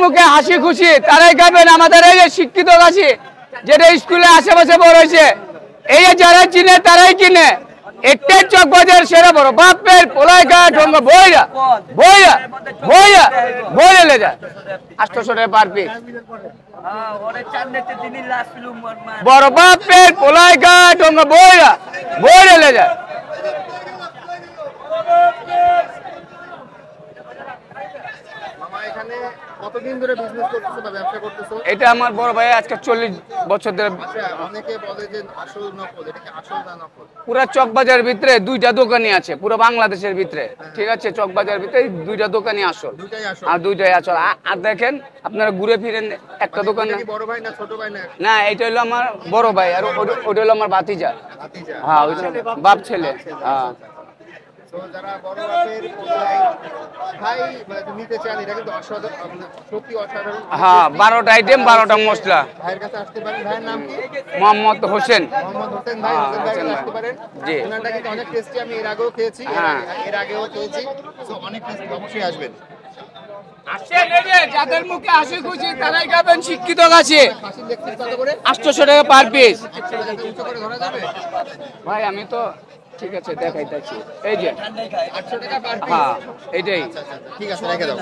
মুখে হাসি খুশি তারাই খাবেন। আমাদের এই যে শিক্ষিত গাছি যেটা স্কুলে আশেপাশে বড় হয়েছে, এই যে যারা চিনে তারাই কিনে। একটাই চক বাজার সেরা বড় বাপের পোলাই ঘাট বইরা বইরা বইরা বইরা লে যায় 800 টাকা পার পিস। বড় বাপের পোলাই ঘাট বইরা বইরা লে যায়। কতদিন ধরে বিজনেস করতেছো বা ব্যবসা করতেছো? এটা আমার বড় ভাই আজকে 40 বছর ধরে। অনেকে বলে যে আসল নকল, এটা কি আসল না নকল? পুরো চকবাজারের ভিতরে দুইটা দোকানই আছে, পুরো বাংলাদেশের ভিতরে। ঠিক আছে, চকবাজারের ভিতরে দুইটা দোকানই আসল, আর দুইটাই আসল। আর দেখেন আপনারা ঘুরে ফিরেন একটা দোকান না। বড় ভাই না ছোট ভাই না? না, এটা হলো আমার বড় ভাই, আর ওটা হলো আমার ভাতিজা। হ্যাঁ, ওই বাপ ছেলে। হ্যাঁ, যারা বড় বাপের ভাই নিতে চান, এটা কিন্তু সত্যি অসাধারণ। হ্যাঁ, 12টা আইটেম 12টা মশলা। ভাইয়ের কাছে আসতে পারেন। ভাইয়ের নাম কি? মোহাম্মদ হোসেন। মোহাম্মদ হোসেন ভাই। হোসেন ভাইয়ের কাছে আসতে পারেন। জি, ওনারটা কিন্তু অনেক টেস্টি, আমি এর আগেও খেয়েছি। হ্যাঁ, এর আগেও খেয়েছি। সো অনেক টেস্টি, অবশ্যই আসবেন। যাদের মুখে হাসি খুশি তারাই খাবেন। শিক্ষিত গাছে 800 টাকা পার পিস। ভাই আমি তো ঠিক আছে দেখাইতেছি, এই যে 800 টাকা পার পিস। হ্যাঁ, এইটাই। ঠিক আছে, রেখে দাও।